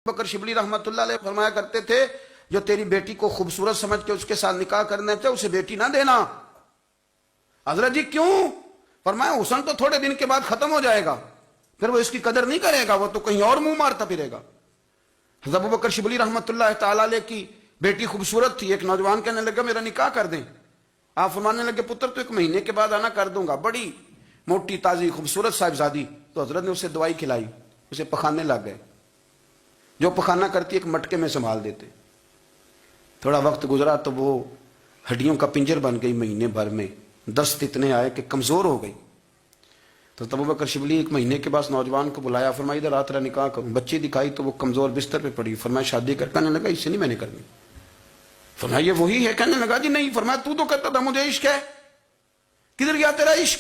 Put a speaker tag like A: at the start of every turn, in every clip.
A: بکر شبلی رحمت اللہ علیہ فرمایا کرتے تھے جو تیری بیٹی کو خوبصورت سمجھ کے اس کے ساتھ نکاح کرنا چاہے اسے بیٹی نہ دینا۔ حضرت جی کیوں؟ فرمایا حسن تو تھوڑے دن کے بعد ختم ہو جائے گا، پھر وہ اس کی قدر نہیں کرے گا، وہ تو کہیں اور منہ مارتا پھرے گا۔ حضرت ابو بکر شبلی رحمت اللہ تعالی علیہ کی بیٹی خوبصورت تھی، ایک نوجوان کہنے لگا میرا نکاح کر دیں۔ آپ فرمانے لگے پتر تو 1 مہینے کے بعد آنا کر دوں گا، بڑی موٹی تازی خوبصورت صاحبزادی۔ تو حضرت نے اسے دوائی کھلائی، اسے پخانے لگ گئے، جو پخانہ کرتی ایک مٹکے میں سنبھال دیتے۔ تھوڑا وقت گزرا تو وہ ہڈیوں کا پنجر بن گئی، مہینے بھر میں دست اتنے آئے کہ کمزور ہو گئی۔ تو ابو بکر شبلی 1 مہینے کے بعد نوجوان کو بلایا، فرمایا ادھر آ تیرا نکاح کروں۔ بچی دکھائی تو وہ کمزور بستر پہ پڑی، فرمایا شادی کرنے لگا اس سے نہیں میں نے کرنی۔ فرمایا یہ وہی ہے؟ کہنے لگا جی نہیں۔ فرمایا تو کہتا تھا مجھے عشق ہے، کدھر گیا تیرا عشق؟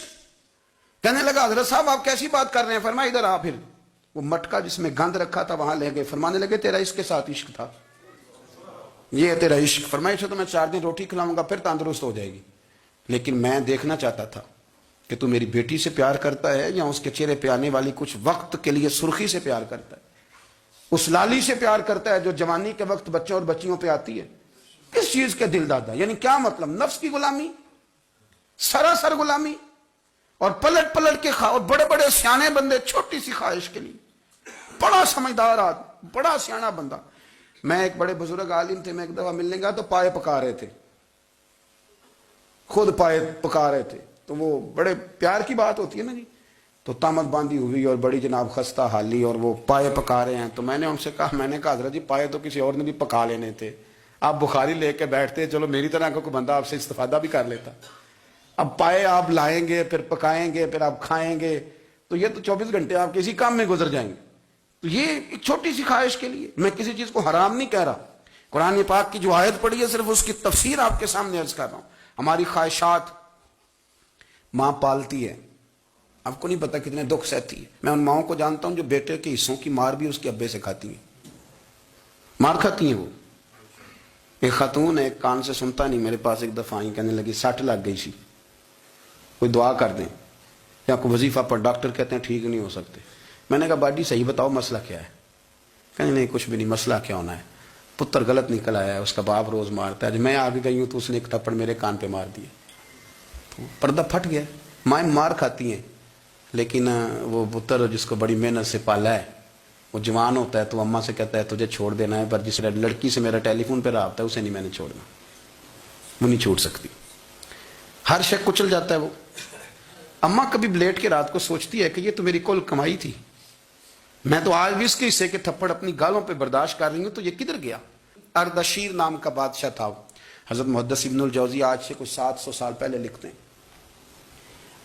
A: کہنے لگا حضرت صاحب آپ کیسی بات کر رہے ہیں؟ فرمایا ادھر آ۔ پھر وہ مٹکا جس میں گند رکھا تھا وہاں لے گئے، فرمانے لگے تیرا اس کے ساتھ عشق تھا، یہ ہے تیرا عشق۔ فرمایا اسے تو میں 4 دن روٹی کھلاؤں گا پھر تندرست ہو جائے گی، لیکن میں دیکھنا چاہتا تھا کہ تو میری بیٹی سے پیار کرتا ہے یا اس کے چہرے پہ آنے والی کچھ وقت کے لیے سرخی سے پیار کرتا ہے، اس لالی سے پیار کرتا ہے جو جوانی کے وقت بچوں اور بچیوں پہ آتی ہے۔ کس چیز کے دل دادا؟ یعنی کیا مطلب؟ نفس کی غلامی، سراسر غلامی، اور پلٹ پلٹ کے اور بڑے بڑے سیانے بندے چھوٹی سی خواہش کے لیے۔ بڑا سمجھدار آدمی، بڑا سیانا بندہ۔ میں ایک بڑے بزرگ عالم تھے، میں ایک دفعہ ملنے گیا تو پائے پکا رہے تھے، خود پائے پکا رہے تھے۔ تو وہ بڑے پیار کی بات ہوتی ہے نا جی، تو تامت باندھی ہوئی اور بڑی جناب خستہ حالی، اور وہ پائے پکا رہے ہیں۔ تو میں نے ان سے کہا، میں نے کہا حضرت جی پائے تو کسی اور نے بھی پکا لینے تھے، آپ بخاری لے کے بیٹھتے، چلو میری طرح کا کوئی بندہ آپ سے استفادہ بھی کر لیتا۔ اب پائے آپ لائیں گے، پھر پکائیں گے، پھر آپ کھائیں گے، تو یہ تو 24 گھنٹے آپ کسی کام میں گزر جائیں گے۔ تو یہ ایک چھوٹی سی خواہش کے لیے، میں کسی چیز کو حرام نہیں کہہ رہا، قرآن پاک کی جو آیت پڑھی ہے صرف اس کی تفسیر آپ کے سامنے عرض کر رہا ہوں۔ ہماری خواہشات ماں پالتی ہے، آپ کو نہیں پتا کتنے دکھ سہتی ہے۔ میں ان ماؤں کو جانتا ہوں جو بیٹے کے حصوں کی مار بھی اس کے ابے سے کھاتی ہیں، مار کھاتی ہیں وہ۔ ایک خاتون ہے، ایک کان سے سنتا نہیں، میرے پاس ایک دفعہ آئی، کہنے لگی 60 لگ گئی سی، کوئی دعا کر دیں یا کوئی وظیفہ پر، ڈاکٹر کہتے ہیں ٹھیک نہیں ہو سکتے۔ میں نے کہا باڈی صحیح بتاؤ مسئلہ کیا ہے؟ کہنے نہیں کچھ بھی نہیں، مسئلہ کیا ہونا ہے، پتر غلط نکل آیا ہے، اس کا باپ روز مارتا ہے، میں آگے گئی ہوں تو اس نے ایک تھپڑ میرے کان پہ مار دیا، تو پردہ پھٹ گیا۔ مائیں مار کھاتی ہیں، لیکن وہ پتر جس کو بڑی محنت سے پالا ہے، وہ جوان ہوتا ہے تو اماں سے کہتا ہے تجھے چھوڑ دینا ہے، پر جس لڑکی سے میرا ٹیلی فون پہ رابطہ ہے اسے نہیں میں نے چھوڑنا، وہ نہیں چھوڑ سکتی۔ ہر شے کچل جاتا ہے وہ۔ اماں کبھی لیٹ کے رات کو سوچتی ہے کہ یہ تو میری کل کمائی تھی، میں تو آج بھی اس کے حصے کے تھپڑ اپنی گالوں پہ برداشت کر رہی ہوں، تو یہ کدھر گیا؟ اردشیر نام کا بادشاہ تھا، حضرت محدث ابن الجوزی آج سے کچھ 700 سال پہلے لکھتے ہیں۔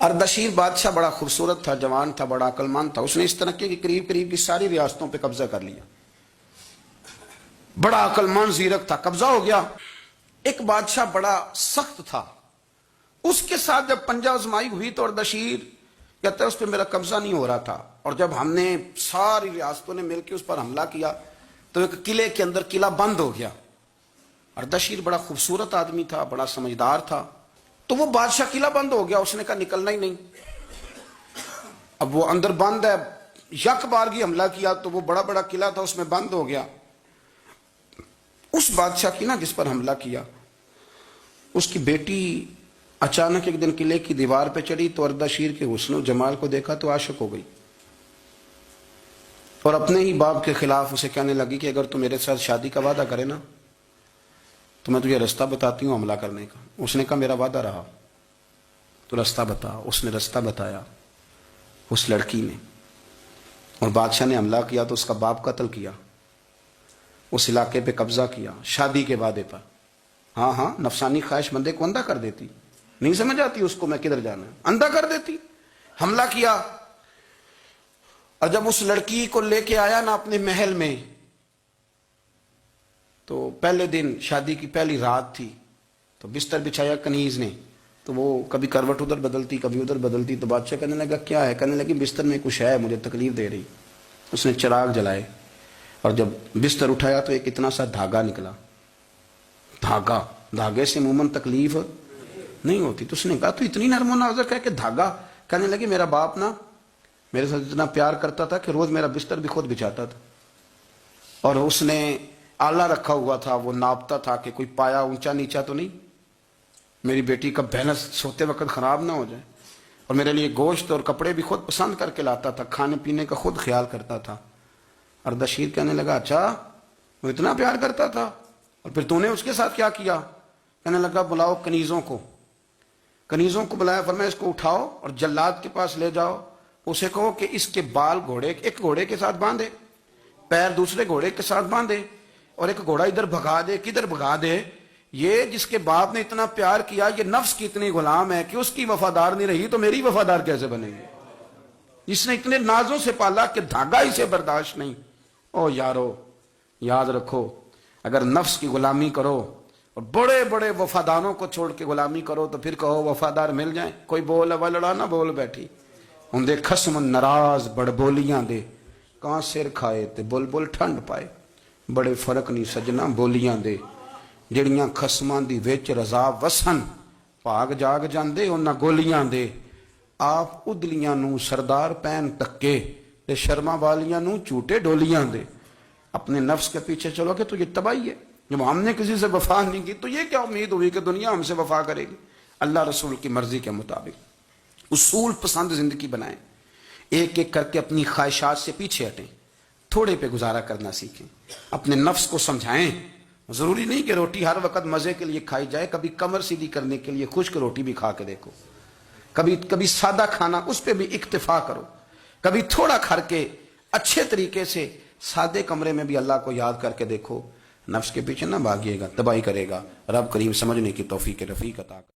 A: اردشیر بادشاہ بڑا خوبصورت تھا، جوان تھا، بڑا عقل مند تھا، اس نے اس ترقی کی قریب کی ساری ریاستوں پہ قبضہ کر لیا، بڑا عقل مند زیرک تھا، قبضہ ہو گیا۔ ایک بادشاہ بڑا سخت تھا، اس کے ساتھ جب پنجہ آزمائی ہوئی تو اردشیر کہتا ہے اس پہ میرا قبضہ نہیں ہو رہا تھا، اور جب ہم نے ساری ریاستوں نے مل کے اس پر حملہ کیا تو ایک قلعے کے اندر قلعہ بند ہو گیا۔ اردشیر بڑا خوبصورت آدمی تھا، بڑا سمجھدار تھا، تو وہ بادشاہ قلعہ بند ہو گیا، اس نے کہا نکلنا ہی نہیں۔ اب وہ اندر بند ہے، یک بارگی حملہ کیا تو وہ بڑا بڑا قلعہ تھا اس میں بند ہو گیا۔ اس بادشاہ کی نا جس پر حملہ کیا، اس کی بیٹی اچانک ایک دن قلعے کی دیوار پہ چڑھی تو اردشیر کے حسن و جمال کو دیکھا تو عاشق ہو گئی، اور اپنے ہی باپ کے خلاف اسے کہنے لگی کہ اگر تو میرے ساتھ شادی کا وعدہ کرے نا تو میں تجھے رستہ بتاتی ہوں حملہ کرنے کا۔ اس نے کہا میرا وعدہ رہا، تو رستہ بتا۔ اس نے رستہ بتایا اس لڑکی نے، اور بادشاہ نے حملہ کیا تو اس کا باپ قتل کیا، اس علاقے پہ قبضہ کیا شادی کے وعدے پر۔ ہاں ہاں، نفسانی خواہش بندے کو اندھا کر دیتی، نہیں سمجھ آتی اس کو میں کدھر جانا ہے، اندھا کر دیتی۔ حملہ کیا، اور جب اس لڑکی کو لے کے آیا نا اپنے محل میں، تو پہلے دن شادی کی پہلی رات تھی، تو بستر بچھایا کنیز نے، تو وہ کبھی کروٹ ادھر بدلتی کبھی ادھر بدلتی، تو بادشاہ کہنے لگا کیا ہے؟ کہنے لگی بستر میں کچھ ہے مجھے تکلیف دے رہی۔ اس نے چراغ جلائے اور جب بستر اٹھایا تو ایک اتنا سا دھاگا نکلا، دھاگے سے عموماً تکلیف نہیں ہوتی، تو اس نے کہا تو اتنی نرم و نازک ہے کہ دھاگا؟ کہنے لگی میرا باپ نا میرے ساتھ اتنا پیار کرتا تھا کہ روز میرا بستر بھی خود بچھاتا تھا، اور اس نے آلہ رکھا ہوا تھا, وہ ناپتا تھا کہ کوئی پایا اونچا نیچا تو نہیں, میری بیٹی کا بیلنس سوتے وقت خراب نہ ہو جائے. اور میرے لیے گوشت اور کپڑے بھی خود پسند کر کے لاتا تھا, کھانے پینے کا خود خیال کرتا تھا. اور دشیر کہنے لگا اچھا وہ اتنا پیار کرتا تھا, اور پھر تو نے اس کے ساتھ کیا کیا؟ کہنے لگا بلاؤ کنیزوں کو. کنیزوں کو بلایا, فرمایا اس کو اٹھاؤ اور جلاد کے پاس لے جاؤ, اسے کہو کہ اس کے بال ایک گھوڑے کے ساتھ باندھے, پیر دوسرے گھوڑے کے ساتھ باندھے, اور ایک گھوڑا ادھر بھگا دے, کدھر بھگا دے. یہ جس کے باپ نے اتنا پیار کیا, یہ نفس کی اتنی غلام ہے کہ اس کی وفادار نہیں رہی تو میری وفادار کیسے بنے گی؟ اس نے اتنے نازوں سے پالا کہ دھاگا اسے برداشت نہیں. او یارو یاد رکھو, اگر نفس کی غلامی کرو اور بڑے بڑے وفاداروں کو چھوڑ کے غلامی کرو تو پھر کہو وفادار مل جائیں. کوئی بول اب لڑا نہ بول بیٹھی, ہوں دے خسم ناراض بڑ بولیاں دے, کہاں سر کھائے تے بل بل ٹھنڈ پائے. بڑے فرق نہیں سجنا بولیاں دے, جڑیاں خسماں دی وچ رضا وسن, بھاگ جاگ جاندے انہاں گولیاں دے. آپ ادلیاں نو سردار پین تکے تے شرما والیاں نو چوٹے ڈولیاں دے. اپنے نفس کے پیچھے چلو گے تو یہ تباہی ہے. جب ہم نے کسی سے وفا نہیں کی تو یہ کیا امید ہوئی کہ دنیا ہم سے وفا کرے گی؟ اللہ رسول کی مرضی کے مطابق اصول پسند زندگی بنائیں, ایک ایک کر کے اپنی خواہشات سے پیچھے ہٹیں, تھوڑے پہ گزارا کرنا سیکھیں, اپنے نفس کو سمجھائیں. ضروری نہیں کہ روٹی ہر وقت مزے کے لیے کھائی جائے, کبھی کمر سیدھی کرنے کے لیے خشک روٹی بھی کھا کے دیکھو, کبھی سادہ کھانا اس پہ بھی اکتفا کرو, کبھی تھوڑا کھا کے اچھے طریقے سے سادے کمرے میں بھی اللہ کو یاد کر کے دیکھو. نفس کے پیچھے نہ بھاگیے گا, تباہی کرے گا. رب کریم سمجھنے کی توفیق رفیق عطا کرے.